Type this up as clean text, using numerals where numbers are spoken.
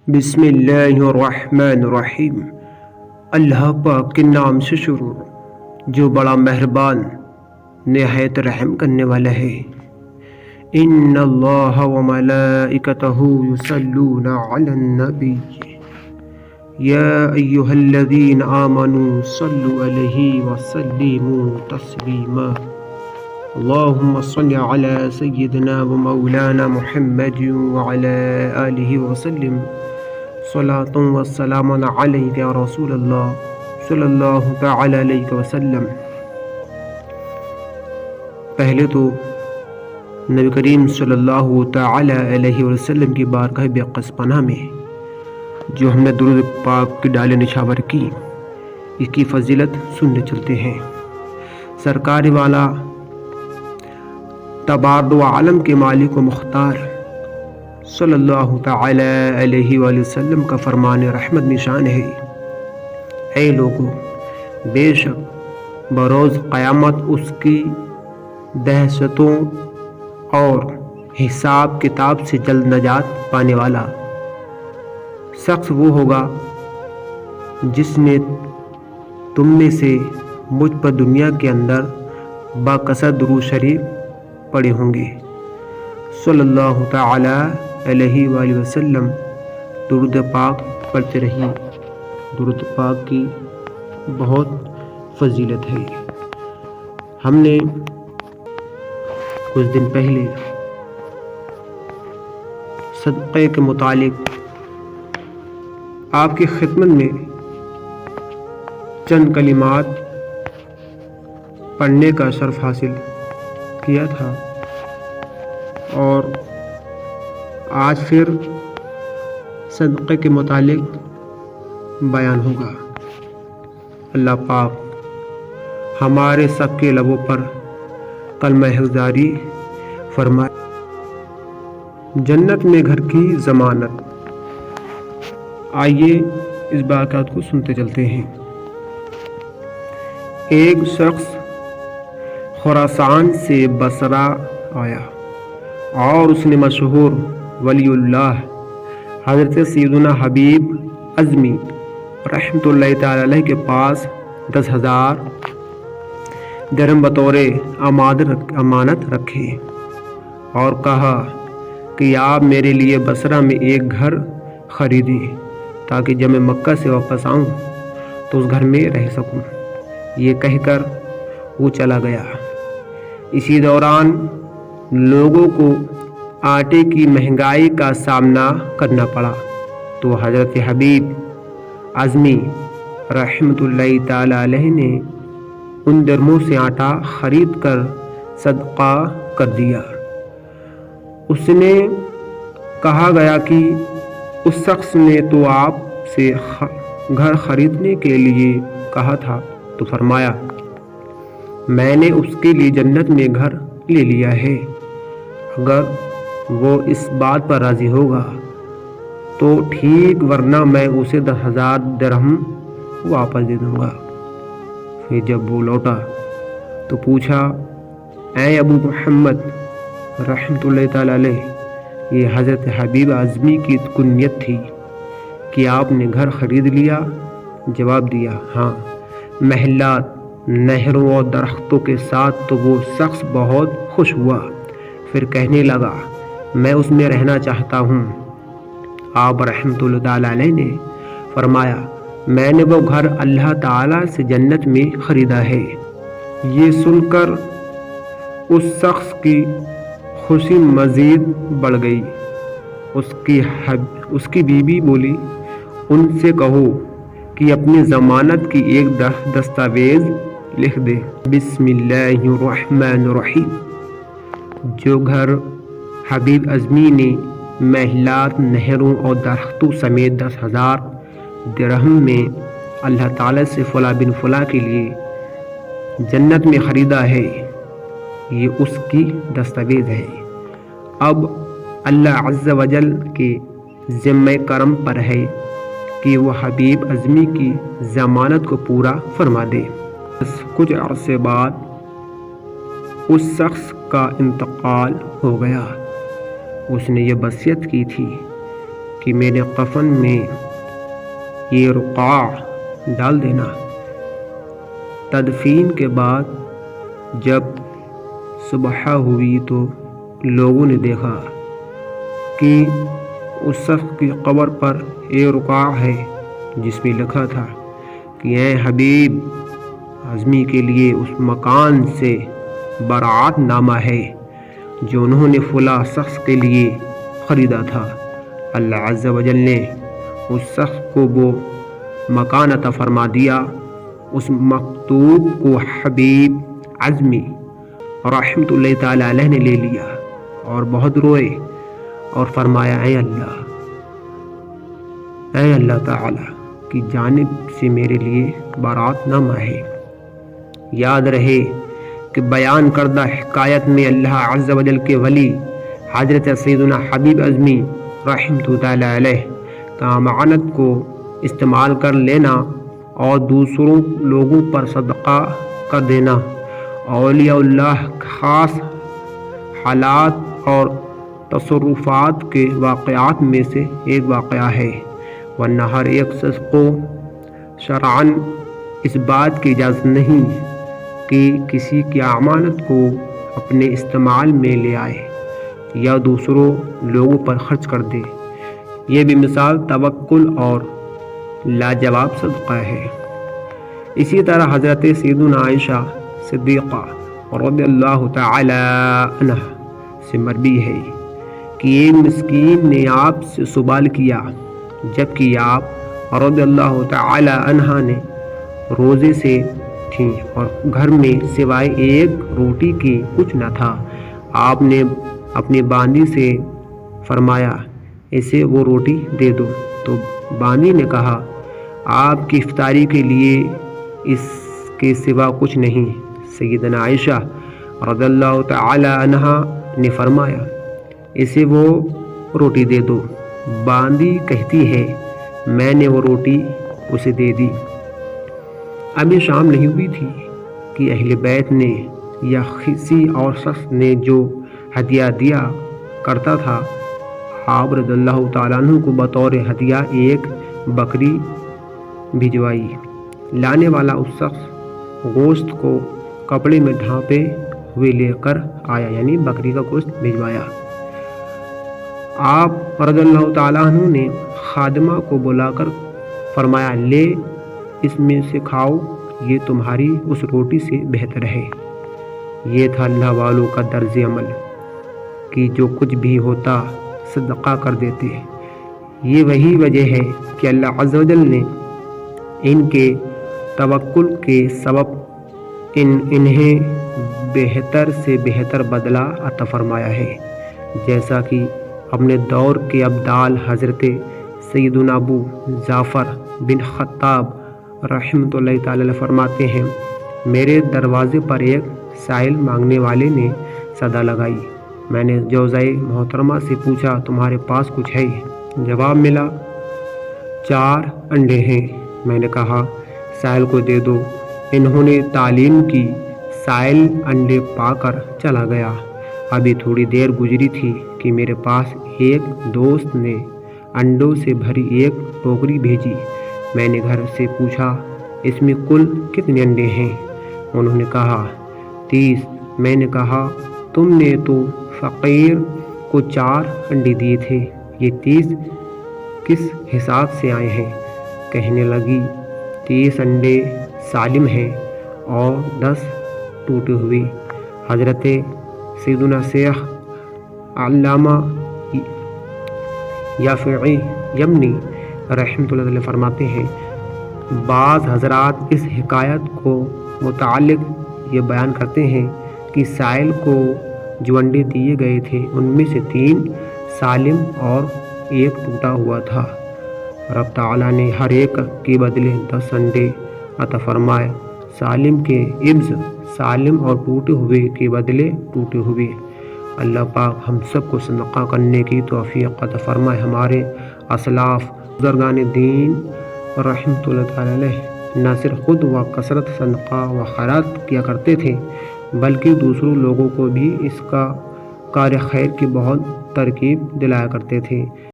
بسم اللہ الرحمن الرحیم۔ اللہ پاک کے نام سے شروع جو بڑا مہربان نہایت رحم کرنے والا ہے۔ ان اللہ وملائکتہ یصلون علی النبی یا ایہا الذین آمنوا صلوا علیہ وسلموا تسلیما۔ اللہم صل علی سیدنا و مولانا محمد وعلی آلہ وسلم صلاۃ و سلام علیک یا رسول اللہ صلی اللہ تعالی علیہ وسلم۔ پہلے تو نبی کریم صلی اللہ تعالی علیہ وسلم کی بارگاہ بقدس پناہ میں جو ہم نے درود پاک کی ڈالیں نچھاور کی، اس کی فضیلت سننے چلتے ہیں۔ سرکار والا تبارد و عالم کے مالک و مختار صلی اللہ تعالی علیہ وآلہ وسلم کا فرمان رحمت نشان ہے، اے لوگو، بے شک بروز قیامت اس کی دہشتوں اور حساب کتاب سے جلد نجات پانے والا شخص وہ ہوگا جس نے تم میں سے مجھ پر دنیا کے اندر باکثرت درود شریف پڑھے ہوں گے۔ صلی اللہ تعالی علیہ وآلہ وسلم درود پاک پڑھتے رہیے۔ درود پاک کی بہت فضیلت ہے۔ ہم نے کچھ دن پہلے صدقے کے متعلق آپ کی خدمت میں چند کلمات پڑھنے کا شرف حاصل کیا تھا، اور آج پھر صدقے کے متعلق بیان ہوگا۔ اللہ پاک ہمارے سب کے لبوں پر کلمہ حق جاری فرمائے۔ جنت میں گھر کی ضمانت۔ آئیے اس واقعات کو سنتے چلتے ہیں۔ ایک شخص خراسان سے بصرہ آیا اور اس نے مشہور ولی اللہ حضرت سیدنا حبیب ازمی رحمۃ اللہ تعالی علیہ کے پاس 10,000 درہم بطور امانت رکھے اور کہا کہ آپ میرے لیے بصرہ میں ایک گھر خریدیں تاکہ جب میں مکہ سے واپس آؤں تو اس گھر میں رہ سکوں۔ یہ کہہ کر وہ چلا گیا۔ اسی دوران لوگوں کو آٹے کی مہنگائی کا سامنا کرنا پڑا تو حضرت حبیب ازمی رحمۃ اللہ تعالی علیہ نے ان درموں سے آٹا خرید کر صدقہ کر دیا۔ اس نے کہا گیا کہ اس شخص نے تو آپ سے گھر خریدنے کے لیے کہا تھا، تو فرمایا میں نے اس کے لیے جنت میں گھر لے لیا ہے۔ اگر وہ اس بات پر راضی ہوگا تو ٹھیک، ورنہ میں اسے 10,000 درہم واپس دے دوں گا۔ پھر جب وہ لوٹا تو پوچھا، اے ابو محمد رحمۃ اللہ تعالی علیہ، یہ حضرت حبیب ازمی کی کنیت تھی کہ آپ نے گھر خرید لیا؟ جواب دیا، ہاں، محلات، نہروں اور درختوں کے ساتھ۔ تو وہ شخص بہت خوش ہوا، پھر کہنے لگا میں اس میں رہنا چاہتا ہوں۔ آپ رحمۃ اللہ تعالی علیہ نے فرمایا میں نے وہ گھر اللہ تعالی سے جنت میں خریدا ہے۔ یہ سن کر اس شخص کی خوشی مزید بڑھ گئی۔ اس کی بیوی بولی، ان سے کہو کہ اپنی ضمانت کی ایک دستاویز لکھ دے۔ بسم اللہ الرحمن الرحیم۔ جو گھر حبیب ازمی نے محلات، نہروں اور درختوں سمیت 10,000 درہم میں اللہ تعالی سے فلاں بن فلاں کے لیے جنت میں خریدا ہے، یہ اس کی دستاویز ہے۔ اب اللہ عز و جل کے ذمہ کرم پر ہے کہ وہ حبیب ازمی کی ضمانت کو پورا فرما دے۔ کچھ عرصے بعد اس شخص کا انتقال ہو گیا۔ اس نے یہ وصیت کی تھی کہ کہ میرے کفن میں یہ رقاع ڈال دینا۔ تدفین کے بعد جب صبح ہوئی تو لوگوں نے دیکھا کہ اس شخص کی قبر پر ایک رقاع ہے جس میں لکھا تھا کہ اے حبیب اعظمی کے لیے اس مکان سے برات نامہ ہے جو انہوں نے فلاں شخص کے لیے خریدا تھا۔ اللہ عز و جل نے اس شخص کو وہ مکان عطا فرما دیا۔ اس مکتوب کو حبیب اعظمی رحمت اللہ تعالی علیہ نے لے لیا اور بہت روئے اور فرمایا اے اللہ تعالی کی جانب سے میرے لیے برات نامہ ہے۔ یاد رہے کہ بیان کردہ حکایت میں اللہ عز و جل کے ولی حضرت سیدنا حبیب اعظمی رحمت اللہ علیہ کا امانت کو استعمال کر لینا اور دوسروں لوگوں پر صدقہ کر دینا اولیاء اللہ خاص حالات اور تصرفات کے واقعات میں سے ایک واقعہ ہے، ورنہ ہر ایک شخص کو شرعاً اس بات کی اجازت نہیں کہ کسی کی امانت کو اپنے استعمال میں لے آئے یا دوسروں لوگوں پر خرچ کر دے۔ یہ بھی مثال توکل اور لاجواب صدقہ ہے۔ اسی طرح حضرت سیدنا عائشہ صدیقہ رضی اللہ تعالی عنہ سے مروی ہے کہ ایک مسکین نے آپ سے سوال کیا جبکہ آپ رضی اللہ تعالی عنہ نے روزے سے تھیں اور گھر میں سوائے ایک روٹی کے کچھ نہ تھا۔ آپ نے اپنی باندی سے فرمایا اسے وہ روٹی دے دو، تو باندی نے کہا آپ کی افطاری کے لیے اس کے سوا کچھ نہیں۔ سیدنا عائشہ رضی اللہ تعالی عنہا نے فرمایا اسے وہ روٹی دے دو۔ باندی کہتی ہے میں نے وہ روٹی اسے دے دی۔ ابھی شام نہیں ہوئی تھی کہ اہل بیت نے یا کسی اور شخص نے جو ہدیہ دیا کرتا تھا آپ رضی اللہ تعالیٰ عنہ کو بطور ہدیہ ایک بکری بھجوائی۔ لانے والا اس شخص گوشت کو کپڑے میں ڈھانپے ہوئے لے کر آیا، یعنی بکری کا گوشت بھجوایا۔ آپ رضی اللہ تعالیٰ عنہ نے خادمہ کو بلا کر فرمایا لے اس میں سے کھاؤ، یہ تمہاری اس روٹی سے بہتر ہے۔ یہ تھا اللہ والوں کا طرز عمل کہ جو کچھ بھی ہوتا صدقہ کر دیتے۔ یہ وہی وجہ ہے کہ اللہ عز و جل نے ان کے توکل کے سبب انہیں بہتر سے بہتر بدلہ عطا فرمایا ہے، جیسا کہ اپنے دور کے ابدال حضرت سیدنا ابو جعفر بن خطاب رحمۃ اللہ تعالی علیہ فرماتے ہیں میرے دروازے پر ایک سائل مانگنے والے نے صدا لگائی۔ میں نے جوزائے محترمہ سے پوچھا تمہارے پاس کچھ ہے؟ جواب ملا 4 انڈے ہیں۔ میں نے کہا سائل کو دے دو۔ انہوں نے تعلیم کی، سائل انڈے پا کر چلا گیا۔ ابھی تھوڑی دیر گزری تھی کہ میرے پاس ایک دوست نے انڈوں سے بھری ایک ٹوکری بھیجی۔ میں نے گھر سے پوچھا اس میں کل کتنے انڈے ہیں؟ انہوں نے کہا 30۔ میں نے کہا تم نے تو فقیر کو 4 انڈے دیے تھے، یہ 30 کس حساب سے آئے ہیں؟ کہنے لگی 30 انڈے سالم ہیں اور 10 ٹوٹے ہوئے۔ حضرت سیدنا شیخ علامہ یافعی یمنی رحمۃ اللہ علیہ فرماتے ہیں بعض حضرات اس حکایت کو متعلق یہ بیان کرتے ہیں کہ سائل کو جو انڈے دیے گئے تھے ان میں سے 3 سالم اور 1 ٹوٹا ہوا تھا۔ رب تعالیٰ نے ہر ایک کے بدلے 10 انڈے عطا فرمائے، سالم کے عوض سالم اور ٹوٹے ہوئے کے بدلے ٹوٹے ہوئے۔ اللہ پاک ہم سب کو صدقہ کرنے کی توفیق عطا فرمائے۔ ہمارے اسلاف بزرگان دین رحمۃ اللہ تعالی علیہ نہ صرف خود و کثرت صدقہ و خیرات کیا کرتے تھے بلکہ دوسروں لوگوں کو بھی اس کا کار خیر کی بہت ترغیب دلایا کرتے تھے۔